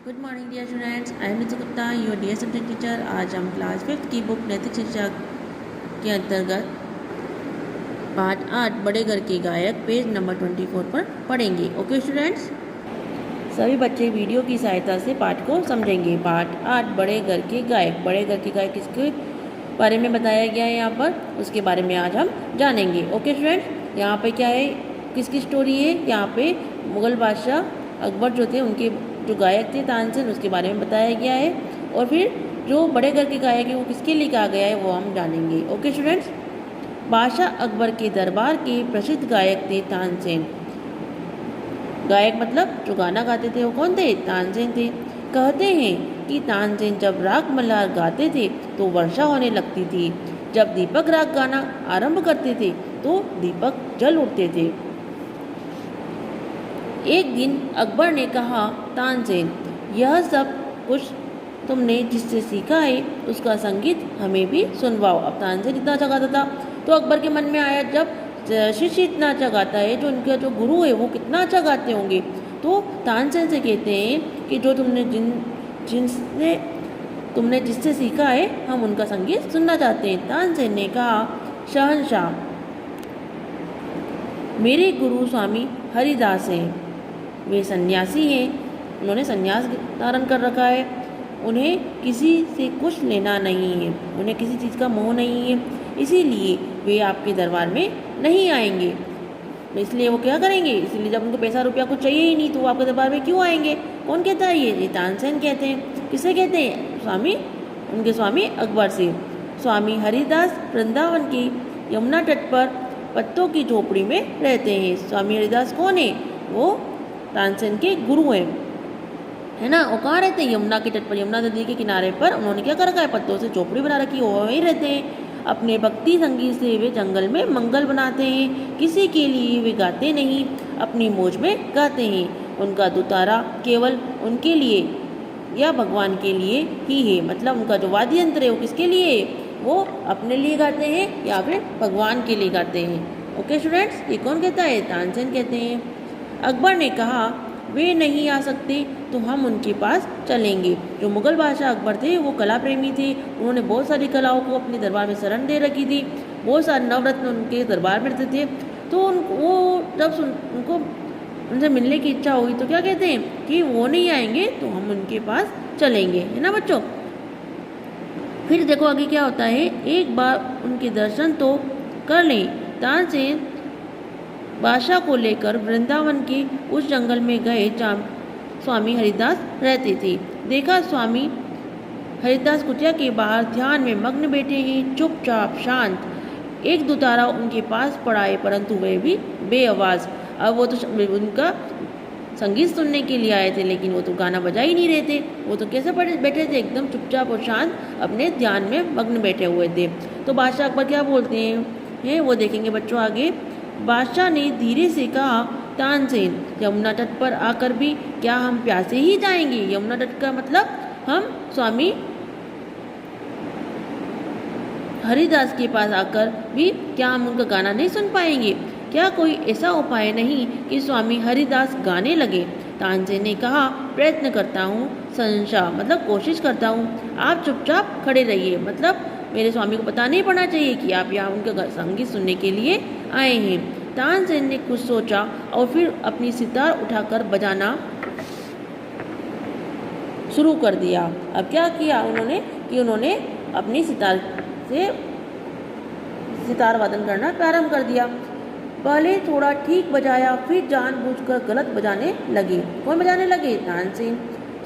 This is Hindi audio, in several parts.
Good morning dear students, I am Ritu Gupta, your dear subject teacher. आज हम क्लास 5th की बुक नैतिक शिक्षा के अंतर्गत पाठ 8 बड़े घर के गायक पेज नंबर 24 पर पढ़ेंगे। ओके स्टूडेंट्स, सभी बच्चे वीडियो की सहायता से पाठ को समझेंगे। पाठ 8 बड़े घर के गायक। बड़े घर के गायक किसके बारे में बताया गया है यहाँ पर, उसके बारे में आज हम जानेंगे। ओके स्टूडेंट्स, यहाँ पे क्या है, किसकी स्टोरी है, यहाँ पे मुग़ल बादशाह अकबर जो थे उनके जो गायक थे तानसेन, उसके बारे में बताया गया है। और फिर जो बड़े घर के गायक है वो किसके लिए कहा गया है वो हम जानेंगे। ओके स्टूडेंट्स, बादशाह अकबर के दरबार के प्रसिद्ध गायक थे तानसेन। गायक मतलब जो गाना गाते थे वो कौन थे, तानसेन थे। कहते हैं कि तानसेन जब राग मल्हार गाते थे तो वर्षा होने लगती थी। जब दीपक राग गाना आरंभ करते थे तो दीपक जल उठते थे। एक दिन अकबर ने कहा, तानसेन, यह सब कुछ तुमने जिससे सीखा है उसका संगीत हमें भी सुनवाओ। अब तानसेन इतना अच्छा गाता था तो अकबर के मन में आया, जब शिष्य इतना अच्छा गाता है, जो उनका जो गुरु है वो कितना अच्छा गाते होंगे। तो तानसेन से कहते हैं कि जो तुमने जिससे सीखा है हम उनका संगीत सुनना चाहते हैं। तानसेन ने कहा, शहंशाह, मेरे गुरु स्वामी हरिदास हैं। वे सन्यासी हैं, उन्होंने सन्यास धारण कर रखा है। उन्हें किसी से कुछ लेना नहीं है, उन्हें किसी चीज़ का मोह नहीं है, इसीलिए वे आपके दरबार में नहीं आएंगे। इसलिए वो क्या करेंगे, इसलिए जब उनको पैसा रुपया कुछ चाहिए ही नहीं तो वो आपके दरबार में क्यों आएंगे। कौन कहता है ये तानसेन कहते हैं। किसे कहते हैं, स्वामी, उनके स्वामी अकबर से। स्वामी हरिदास वृंदावन के यमुना तट पर पत्तों की झोपड़ी में रहते हैं। स्वामी हरिदास कौन है, वो तानसेन के गुरु हैं, है ना। वो कहाँ रहते हैं, यमुना के तट पर, यमुना नदी के किनारे पर। उन्होंने क्या कर रखा है, पत्तों से झोपड़ी बना रखी है, वो वहीं रहते हैं। अपने भक्ति संगीत से वे जंगल में मंगल बनाते हैं। किसी के लिए वे गाते नहीं, अपनी मौज में गाते हैं। उनका दुतारा केवल उनके लिए या भगवान के लिए ही है। मतलब उनका जो वाद्य यंत्र है वो किसके लिए है, वो अपने लिए गाते हैं या फिर भगवान के लिए गाते हैं। ओके स्टूडेंट्स, ये कौन कहता है, तानसेन कहते हैं। अकबर ने कहा, वे नहीं आ सकते तो हम उनके पास चलेंगे। जो मुग़ल बादशाह अकबर थे वो कला प्रेमी थे। उन्होंने बहुत सारी कलाओं को अपने दरबार में शरण दे रखी थी। बहुत सारे नवरत्न उनके दरबार में रहते थे। तो वो जब उनको उनसे मिलने की इच्छा हुई तो क्या कहते हैं कि वो नहीं आएंगे तो हम उनके पास चलेंगे, है ना बच्चों। फिर देखो आगे क्या होता है, एक बार उनके दर्शन तो कर लें। तानसेन बादशाह को लेकर वृंदावन के उस जंगल में गए जहाँ स्वामी हरिदास रहते थे। देखा स्वामी हरिदास कुटिया के बाहर ध्यान में मग्न बैठे हैं, चुपचाप शांत। एक दुतारा उनके पास पड़ा है परंतु वह भी बेआवाज़। अब वो तो उनका संगीत सुनने के लिए आए थे लेकिन वो तो गाना बजा ही नहीं रहे थे। वो तो कैसे बैठे थे, एकदम चुपचाप और शांत अपने ध्यान में मग्न बैठे हुए थे। तो बादशाह अकबर क्या बोलते हैं वो देखेंगे बच्चों आगे। बादशाह ने धीरे से कहा, तानसेन, यमुना तट पर आकर भी क्या हम प्यासे ही जाएंगे। यमुना तट का मतलब हम स्वामी हरिदास के पास आकर भी क्या हम उनका गाना नहीं सुन पाएंगे। क्या कोई ऐसा उपाय नहीं कि स्वामी हरिदास गाने लगे। तानसेन ने कहा, प्रयत्न करता हूँ शहंशाह, मतलब कोशिश करता हूँ। आप चुपचाप खड़े रहिए, मतलब मेरे स्वामी को पता नहीं पड़ना चाहिए कि आप यहाँ उनका संगीत सुनने के लिए आए हैं। तानसेन ने कुछ सोचा और फिर अपनी सितार उठाकर बजाना शुरू कर दिया। अब क्या किया उन्होंने कि उन्होंने अपनी सितार से सितार वादन करना प्रारंभ कर दिया। पहले थोड़ा ठीक बजाया, फिर जानबूझकर गलत बजाने लगे। कौन बजाने लगे, तानसेन।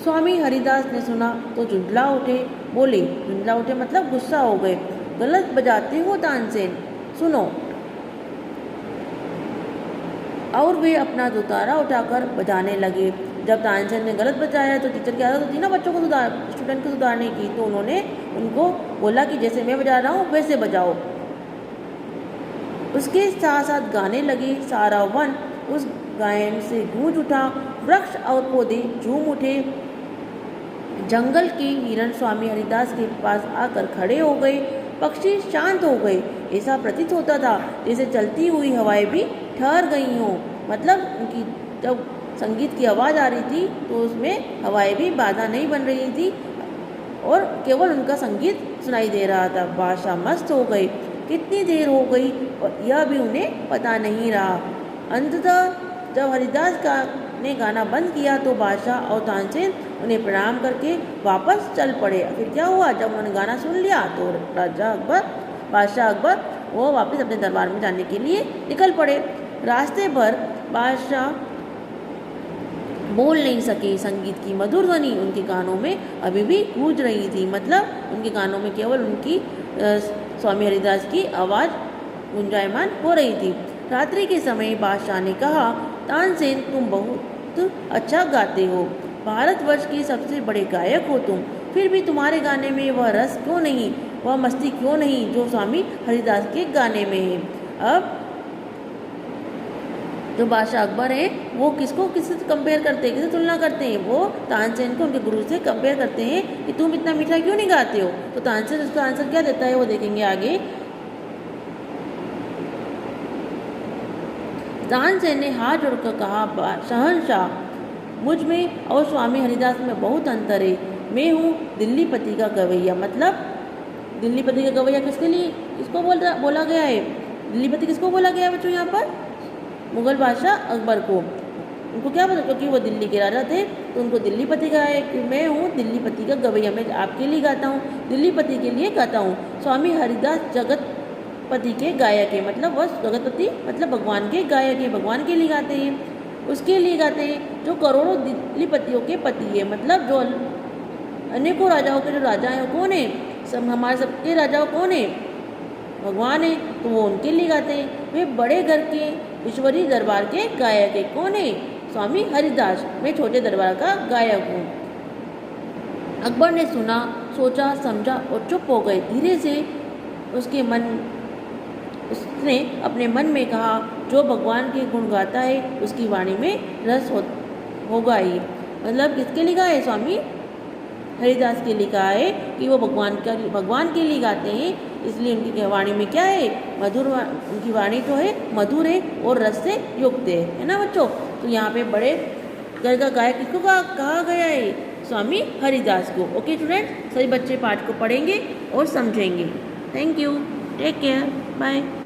स्वामी हरिदास ने सुना तो झुंझला उठे, बोले, झुंझला उठे मतलब गुस्सा हो गए, गलत बजाते हो तानसेन, सुनो। और वे अपना दुतारा उठाकर बजाने लगे। जब तानसेन ने गलत बजाया तो टीचर की आदत होती है ना बच्चों को स्टूडेंट को सुधारने की, तो उन्होंने उनको बोला कि जैसे मैं बजा रहा हूँ वैसे बजाओ। उसके साथ साथ गाने लगे। सारा वन उस गायन से गूंज उठा, वृक्ष और पौधे झूम उठे। जंगल के हिरण स्वामी हरिदास के पास आकर खड़े हो गए। पक्षी शांत हो गए। ऐसा प्रतीत होता था जैसे चलती हुई हवाएं भी ठहर गई हों। मतलब उनकी जब संगीत की आवाज़ आ रही थी तो उसमें हवाएं भी बाधा नहीं बन रही थी और केवल उनका संगीत सुनाई दे रहा था। बादशाह मस्त हो गए। कितनी देर हो गई और यह भी उन्हें पता नहीं रहा। अंततः जब हरिदास ने गाना बंद किया तो बादशाह और तानसेन उन्हें प्रणाम करके वापस चल पड़े। फिर क्या हुआ, जब उन्होंने गाना सुन लिया तो बादशाह अकबर वो वापस अपने दरबार में जाने के लिए निकल पड़े। रास्ते भर बादशाह बोल नहीं सके। संगीत की मधुर ध्वनि उनके कानों में अभी भी गूंज रही थी। मतलब उनके कानों में केवल उनकी स्वामी हरिदास की आवाज़ गुंजायमान हो रही थी। रात्रि के समय बादशाह ने कहा, तानसेन तुम बहुत अच्छा गाते हो, भारतवर्ष के सबसे बड़े गायक हो तुम, फिर भी तुम्हारे गाने में वह रस क्यों नहीं, वह मस्ती क्यों नहीं जो स्वामी हरिदास के गाने में है। अब जो बादशाह अकबर हैं वो किससे कंपेयर करते हैं, किससे तुलना करते हैं, वो तानसेन को उनके गुरु से कंपेयर करते हैं कि तुम इतना मीठा क्यों नहीं गाते हो। तो तानसेन उसका आंसर क्या देता है वो देखेंगे आगे। तानसेन ने हाथ जोड़कर कहा, शहंशाह मुझ में और स्वामी हरिदास में बहुत अंतर है। मैं हूँ दिल्लीपति का गवैया। मतलब दिल्लीपति का गवैया किसको बोला गया है, दिल्लीपति किसको बोला गया है बच्चों यहाँ पर, मुगल बादशाह अकबर को। उनको क्या पता, क्योंकि वो दिल्ली के राजा थे तो उनको दिल्लीपति कहा है कि मैं हूँ दिल्लीपति का गवैया, मैं आपके लिए गाता हूँ, दिल्लीपति के लिए गाता हूँ। स्वामी हरिदास जगतपति के गायक है। मतलब वह जगतपति मतलब भगवान के गायक है, भगवान के लिए गाते हैं, उसके लिए गाते हैं जो करोड़ों दिल्लीपतियों के पति है। मतलब जो अनेकों राजाओं के जो राजा हैं कौन है, सब हमारे सबके राजाओं कौन है, भगवान है, तो वो उनके लिए गाते हैं। वे बड़े घर के ईश्वरीय दरबार के गायक है। कौन है, स्वामी हरिदास। मैं छोटे दरबार का गायक हूँ। अकबर ने सुना, सोचा, समझा और चुप हो गए। धीरे से उसने अपने मन में कहा, जो भगवान के गुण गाता है उसकी वाणी में रस होगा ही। मतलब किसके लिए गाए, स्वामी हरिदास के लिए कहा है कि वो भगवान के लिए गाते हैं, इसलिए उनकी वाणी में क्या है, मधुर, उनकी वाणी तो है मधुर है और रस से युक्त है ना बच्चों। तो यहाँ पे बड़े घर का गायक किसको कहा गया है, स्वामी हरिदास को। ओके स्टूडेंट, सभी बच्चे पाठ को पढ़ेंगे और समझेंगे। Thank you, take care, bye.